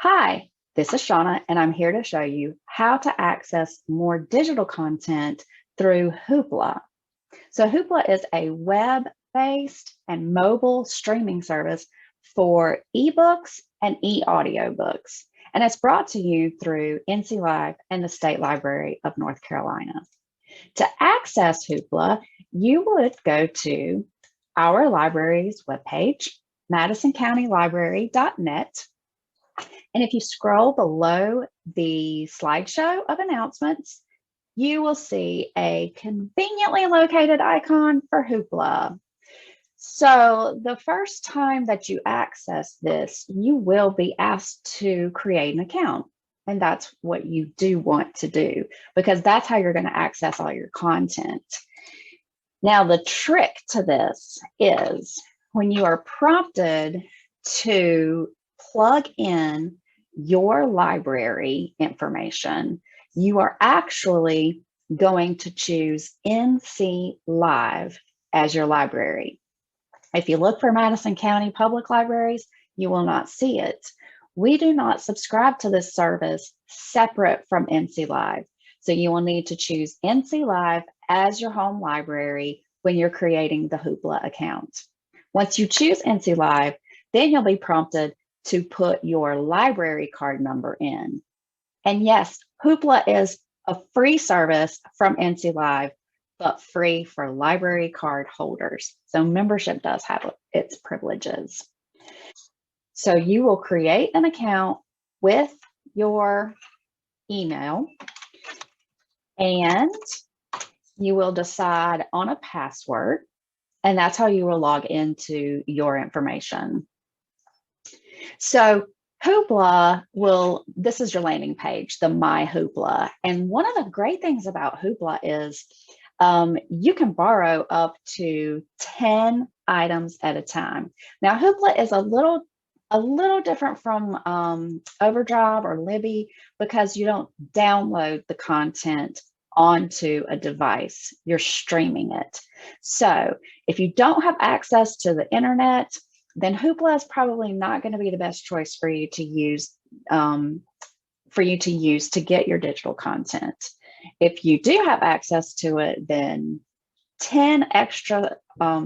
Hi, this is Shauna, and I'm here to show you how to access more digital content through Hoopla. So, Hoopla is a web-based and mobile streaming service for ebooks and e-audiobooks, and it's brought to you through NC Live and the State Library of North Carolina. To access Hoopla, you would go to our library's webpage, madisoncountylibrary.net. And if you scroll below the slideshow of announcements, you will see a conveniently located icon for Hoopla. So the first time that you access this, you will be asked to create an account. And that's what you do want to do, because that's how you're going to access all your content. Now, the trick to this is when you are prompted to plug in your library information, you are actually going to choose NC Live as your library. If you look for Madison County Public Libraries, you will not see it. We do not subscribe to this service separate from NC Live. So you will need to choose NC Live as your home library when you're creating the Hoopla account. Once you choose NC Live, then you'll be prompted to put your library card number in. And yes, Hoopla is a free service from NC Live, but free for library card holders. So membership does have its privileges. So you will create an account with your email, and you will decide on a password, and that's how you will log into your information. So Hoopla this is your landing page, the My Hoopla. And one of the great things about Hoopla is you can borrow up to 10 items at a time. Now, Hoopla is a little different from Overdrive or Libby because you don't download the content onto a device, you're streaming it. So if you don't have access to the internet, then Hoopla is probably not going to be the best choice for you to use to get your digital content. If you do have access to it, then 10 extra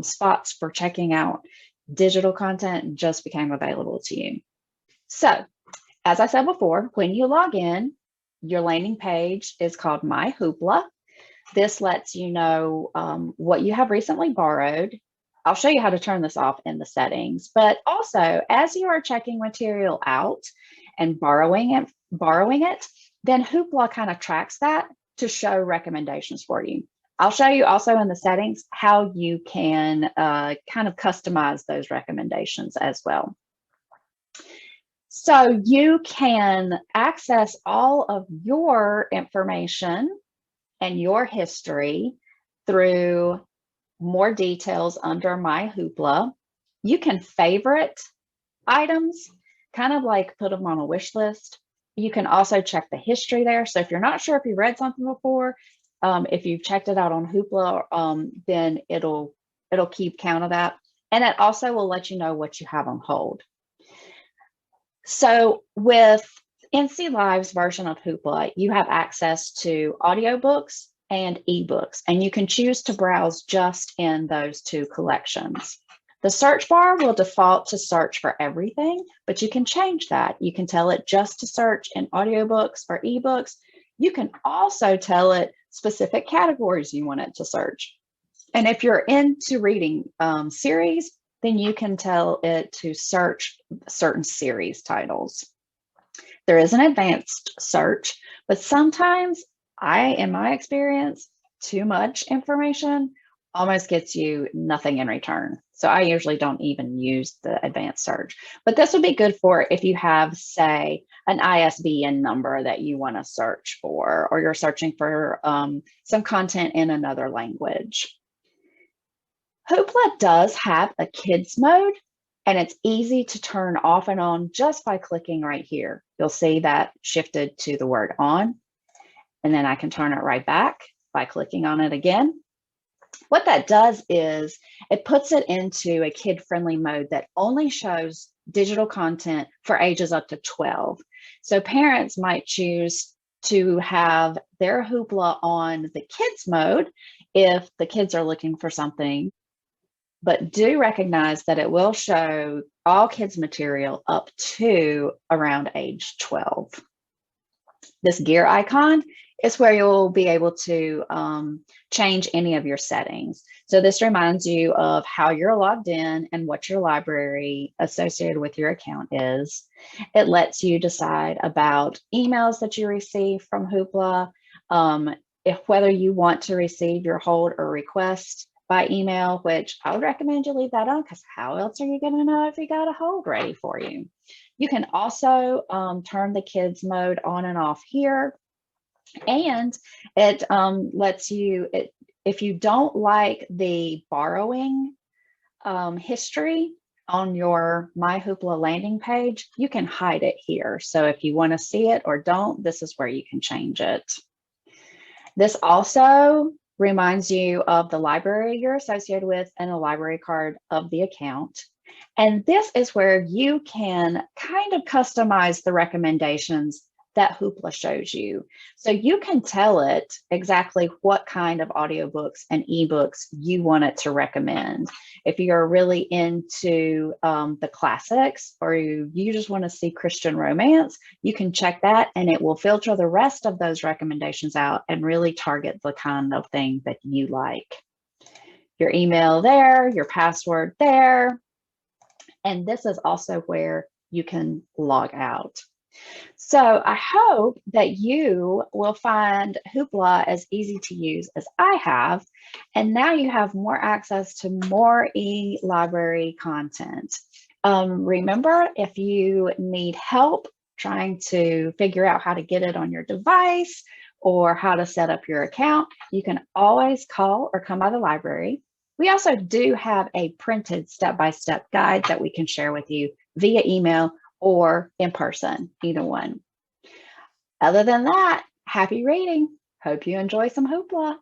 spots for checking out digital content just became available to you. So, as I said before, when you log in, your landing page is called My Hoopla. This lets you know what you have recently borrowed. I'll show you how to turn this off in the settings, but also as you are checking material out and borrowing it, then Hoopla kind of tracks that to show recommendations for you. I'll show you also in the settings how you can kind of customize those recommendations as well. So you can access all of your information and your history through more details under My Hoopla. You can favorite items, kind of like put them on a wish list. You can also check the history there. So if you're not sure if you read something before, if you've checked it out on Hoopla, then it'll keep count of that. And it also will let you know what you have on hold. So with NC Live's version of Hoopla, you have access to audiobooks and ebooks, and you can choose to browse just in those two collections. The search bar will default to search for everything, but you can change that. You can tell it just to search in audiobooks or ebooks. You can also tell it specific categories you want it to search. And if you're into reading series, then you can tell it to search certain series titles. There is an advanced search, but sometimes in my experience, too much information almost gets you nothing in return. So I usually don't even use the advanced search, but this would be good for if you have, say, an ISBN number that you want to search for, or you're searching for some content in another language. Hoopla does have a kids mode, and it's easy to turn off and on just by clicking right here. You'll see that shifted to the word on, and then I can turn it right back by clicking on it again. What that does is it puts it into a kid-friendly mode that only shows digital content for ages up to 12. So parents might choose to have their Hoopla on the kids mode if the kids are looking for something, but do recognize that it will show all kids material up to around age 12. This gear icon is where you'll be able to change any of your settings. So this reminds you of how you're logged in and what your library associated with your account is. It lets you decide about emails that you receive from Hoopla, if whether you want to receive your hold or request by email, which I would recommend you leave that on, because how else are you going to know if you got a hold ready for you? You can also turn the kids mode on and off here. And it lets you, if you don't like the borrowing history on your My Hoopla landing page, you can hide it here. So if you want to see it or don't, this is where you can change it. This also reminds you of the library you're associated with and the library card of the account. And this is where you can kind of customize the recommendations that Hoopla shows you. So you can tell it exactly what kind of audiobooks and ebooks you want it to recommend. If you're really into the classics, or you just want to see Christian romance, you can check that and it will filter the rest of those recommendations out and really target the kind of thing that you like. Your email there, your password there. And this is also where you can log out. So I hope that you will find Hoopla as easy to use as I have. And now you have more access to more e-library content. Remember, if you need help trying to figure out how to get it on your device or how to set up your account, you can always call or come by the library. We also do have a printed step-by-step guide that we can share with you via email or in person, either one. Other than that, happy reading. Hope you enjoy some Hoopla.